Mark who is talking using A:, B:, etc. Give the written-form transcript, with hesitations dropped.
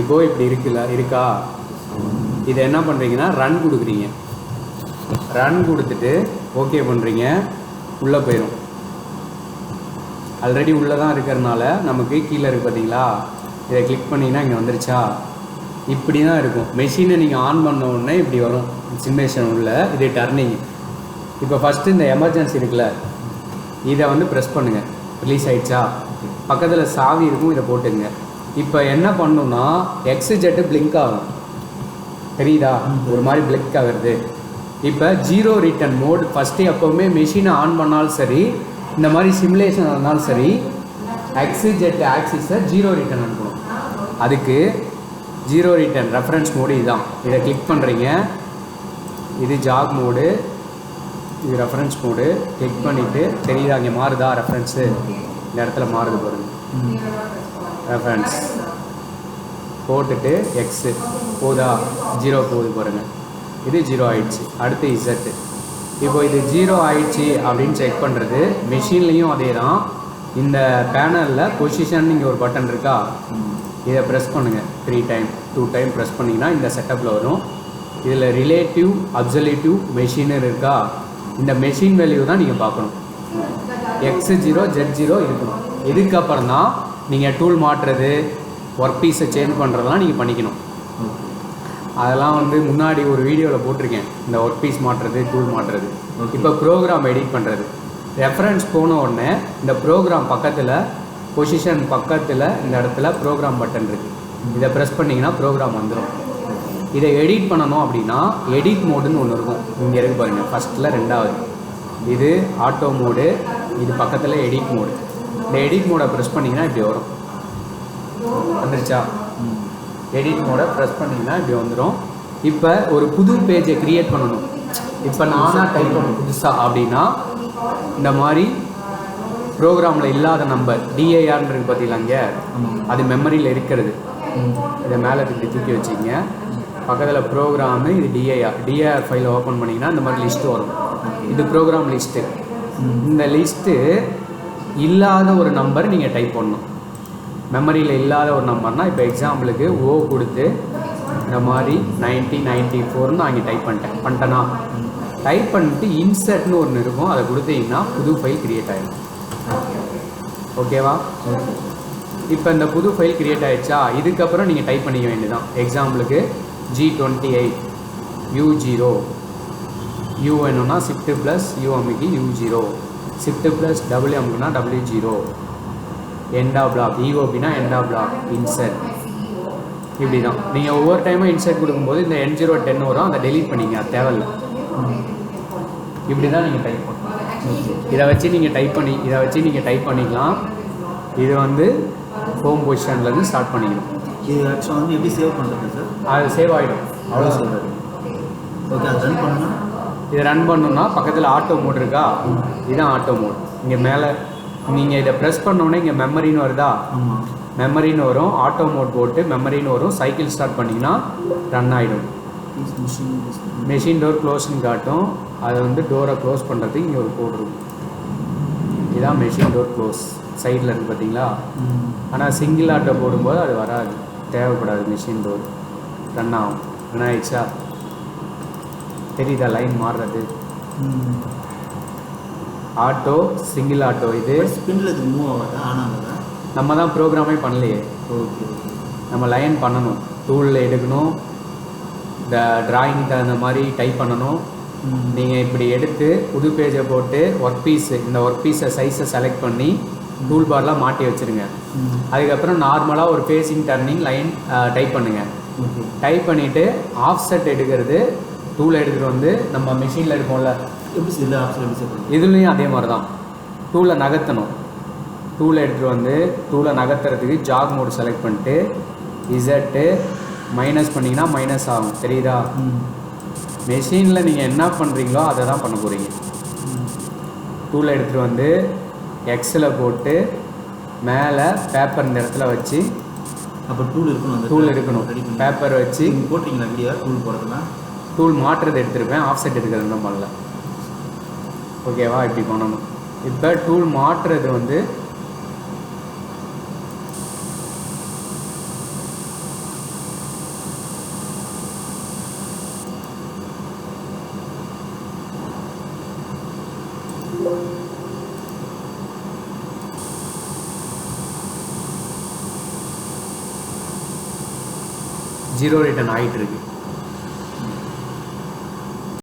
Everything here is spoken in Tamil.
A: இப்போ இப்படி இருக்கா இதை என்ன பண்ணுறீங்கன்னா ரன் கொடுக்குறீங்க. ரன் கொடுத்துட்டு ஓகே பண்ணுறீங்க. உள்ளே போயிடும். ஆல்ரெடி உள்ளே தான் இருக்கிறதுனால நமக்கு கீழே இருக்குது பார்த்தீங்களா, இதை கிளிக் பண்ணிங்கன்னா இங்கே வந்துருச்சா. இப்படி தான் இருக்கும். மெஷினை நீங்கள் ஆன் பண்ண உடனே இப்படி வரும் சிமுலேஷன் உள்ள. இது டர்னிங். இப்போ ஃபஸ்ட்டு இந்த எமர்ஜென்சி இருக்குல்ல, இதை வந்து ப்ரெஸ் பண்ணுங்கள். ரிலீஸ் ஆகிடுச்சா. பக்கத்தில் சாவி இருக்கும், இதை போட்டுங்க. இப்போ என்ன பண்ணணுன்னா எக்ஸிஜெட்டு பிளிங்க் ஆகும். தெரியுதா, ஒரு மாதிரி பிளிங்க் ஆகுறது. இப்போ ஜீரோ ரிட்டர்ன் மோட் ஃபஸ்ட்டு எப்போவுமே மெஷினை ஆன் பண்ணாலும் சரி, இந்த மாதிரி சிமுலேஷன் இருந்தாலும் சரி, எக்ஸிஜெட் ஆக்சிஸை ஜீரோ ரிட்டர்ன் அனுப்பணும். அதுக்கு ஜீரோ ரிட்டர்ன் ரெஃபரன்ஸ் மோடு இதுதான். இதை கிளிக் பண்ணுறீங்க. இது ஜாக் மோடு, இது ரெஃபரன்ஸ் மோடு. கிளிக் பண்ணிவிட்டு தெரியுதா இங்கே மாறுதா ரெஃபரன்ஸு, இந்த இடத்துல மாறுது பாருங்கள். ரெஃபரன்ஸ் போட்டுட்டு எக்ஸு போதா, ஜீரோ போகுது பாருங்கள். இது ஜீரோ ஆயிடுச்சு. அடுத்து இசட்டு. இப்போ இது ஜீரோ ஆயிடுச்சு அப்படின்னு செக் பண்ணுறது. மெஷின்லேயும் அதே தான். இந்த பேனலில் பொசிஷன் இங்கே ஒரு பட்டன் இருக்கா, இதை ப்ரெஸ் பண்ணுங்கள். 3 டைம் 2 டைம் ப்ரெஸ் பண்ணிங்கன்னா இந்த செட்டப்பில் வரும். இதில் ரிலேட்டிவ் அப்சல்யூட்டிவ் மெஷின் இருக்கா, இந்த மெஷின் வேல்யூ தான் நீங்கள் பார்க்கணும். X0 Z0 இருக்கணும். இதுக்கப்புறம் தான் நீங்கள் டூல் மாட்டுறது, ஒர்க் பீஸை சேஞ்ச் பண்ணுறதெல்லாம் நீங்கள் பண்ணிக்கணும். அதெல்லாம் வந்து முன்னாடி ஒரு வீடியோவில் போட்டிருக்கேன், இந்த ஒர்க் பீஸ் மாட்டுறது, டூல் மாட்டுறது. இப்போ ப்ரோக்ராம் எடிட் பண்ணுறது. ரெஃபரன்ஸ் போன உடனே இந்த ப்ரோக்ராம் பக்கத்தில், பொசிஷன் பக்கத்தில் இந்த இடத்துல ப்ரோக்ராம் பட்டன் இருக்குது. இதை ப்ரெஸ் பண்ணிங்கன்னா ப்ரோக்ராம் வந்துடும். இதை எடிட் பண்ணணும் அப்படின்னா எடிட் மோடுன்னு ஒன்று இருக்கும். இங்கே இருக்கு பாருங்கள், ஃபஸ்ட்டில் 2வது. இது ஆட்டோ மோடு, இது பக்கத்தில் எடிட் மோடு. இந்த எடிட் மோடை ப்ரெஸ் பண்ணிங்கன்னா இப்படி வரும். வந்துருச்சா. எடிட் மோடை ப்ரெஸ் பண்ணிங்கன்னா இப்படி வந்துடும். இப்போ ஒரு புது பேஜை க்ரியேட் பண்ணணும். இப்போ நானாக டைப் பண்ணணும் புதுசாக அப்படின்னா, இந்த மாதிரி ப்ரோக்ராமில் இல்லாத நம்பர் டிஐஆர்னு இருக்குது பார்த்தீங்களா, இங்கே அது மெமரியில் இருக்கிறது. இதை மேலே இப்படி தூக்கி வச்சுக்கிங்க. பக்கத்தில் ப்ரோக்ராமு, இது டிஐஆர் ஃபைலை ஓப்பன் பண்ணிங்கன்னா இந்த மாதிரி லிஸ்ட்டு வரும். இது ப்ரோக்ராம் லிஸ்ட்டு. இந்த லிஸ்ட்டு இல்லாத ஒரு நம்பர் நீங்கள் டைப் பண்ணணும். மெமரியில் இல்லாத ஒரு நம்பர்னால், இப்போ எக்ஸாம்பிளுக்கு ஓ கொடுத்து இந்த மாதிரி 9094ன்னு நான் இங்கே டைப் பண்ணிட்டேன்னா டைப் பண்ணிட்டு இன்சர்ட்னு ஒன்று இருக்கும், அதை கொடுத்தீங்கன்னா புது ஃபைல் க்ரியேட் ஆகிடும். ஓகேவா. இப்போ இந்த புது ஃபைல் க்ரியேட் ஆகிடுச்சா. இதுக்கப்புறம் நீங்கள் டைப் பண்ணிக்க வேண்டியதான். எக்ஸாம்பிளுக்கு G28 U0, U வேணும்னா ஷிஃப்ட் ப்ளஸ் U அமுக்கி U0, ஷிஃப்ட் ப்ளஸ் W அமுக்குனா W0, எண்டா பிளாக் EOBனா எண்டா பிளாக் இன்சர்ட். இப்படி தான் நீங்கள் ஒவ்வொரு டைமும் இன்சர்ட் கொடுக்கும்போது இந்த N010 வரும், அதை டெலீட் பண்ணிங்க, அது தேவையில்லை. இப்படி தான் நீங்கள் டைப் பண்ணணும். இதை வச்சு நீங்கள் டைப் பண்ணிக்கலாம். இது வந்து ஹோம் பொசிஷன்லேருந்து ஸ்டார்ட் பண்ணிக்கணும்.
B: இது ஆக்சுவலாக வந்து எப்படி சேவ் பண்ணுறது சார்?
A: அது சேவ் ஆகிடும், அவ்வளோ சொல்கிறது.
B: ஓகே, அது ரன் பண்ணணும்.
A: இதை ரன் பண்ணணுன்னா பக்கத்தில் ஆட்டோ மோட் இருக்கா, இதுதான் ஆட்டோ மோட். இங்கே மேலே நீங்கள் இதை ப்ரெஸ் பண்ணோன்னே இங்கே மெமரின்னு வருதா, மெமரின்னு வரும். ஆட்டோ மோட் போட்டு மெமரின்னு வரும். சைக்கிள் ஸ்டார்ட் பண்ணிங்கன்னா ரன் ஆகிடும். மெஷின் டோர் க்ளோஸ்ன்னு காட்டும். அதை வந்து டோரை க்ளோஸ் பண்ணுறதுக்கு இங்கே ஒரு கோட் இருக்கும். இதுதான் மெஷின் டோர் க்ளோஸ். சைடில் இருக்குது பார்த்தீங்களா. ஆனால் சிங்கிள் ஆட்டோ போடும்போது அது வராது, தேவைப்படாது. மெஷின் டோர் ரன் ஆகும். ரன் ஆகிடுச்சா, தெரியுதா லைன் மாறுறது. Auto, single auto. இது
B: ஸ்பின்ல இது மூவ் ஆகாது, ஆனாங்க
A: நம்ம தான் ப்ரோக்ராமே பண்ணலையே.
B: ஓகே,
A: நம்ம லைன் பண்ணணும், டூலில் எடுக்கணும், இந்த டிராயிங் தகுந்த மாதிரி டைப் பண்ணணும். நீங்கள் இப்படி எடுத்து புது பேஜை போட்டு ஒர்க் பீஸு, இந்த ஒர்க் பீஸை சைஸை செலக்ட் பண்ணி டூல் பார்லாம் மாட்டி வச்சுருங்க. அதுக்கப்புறம் நார்மலாக ஒரு ஃபேஸிங் டர்னிங் லைன் டைப் பண்ணுங்கள். டைப் பண்ணிவிட்டு ஆஃப் செட் எடுக்கிறது, டூலை எடுத்துகிட்டு வந்து நம்ம மிஷினில் எடுப்போம்ல, இதுலேயும் அதே மாதிரி தான். டூலை நகர்த்தணும். டூலை எடுத்துகிட்டு வந்து டூலை நகர்த்துறதுக்கு ஜாக் மோடு செலக்ட் பண்ணிட்டு இசட்டு மைனஸ் பண்ணிங்கன்னா மைனஸ் ஆகும், தெரியுதா. மெஷினில் நீங்கள் என்ன பண்ணுறீங்களோ அதை தான் பண்ண போகிறீங்க. டூலை எடுத்துகிட்டு வந்து எக்ஸில் போட்டு மேலே பேப்பர் இந்த இடத்துல வச்சு,
B: அப்போ டூல் இருக்கணும்,
A: பேப்பர் வச்சு
B: போட்டிங்களா வீடியோ. டூல் போடுறதுலாம்
A: டூல் மாற்றுறது எடுத்துருப்பேன், ஆஃப் செட் எடுக்கிறது தான் பண்ணல. ஓகேவா, இப்படி பண்ணணும். இப்போ டூல் மாற்றுறது வந்து ஜீரோ ரிட்டர்ன் ஆகிட்டு இருக்கு.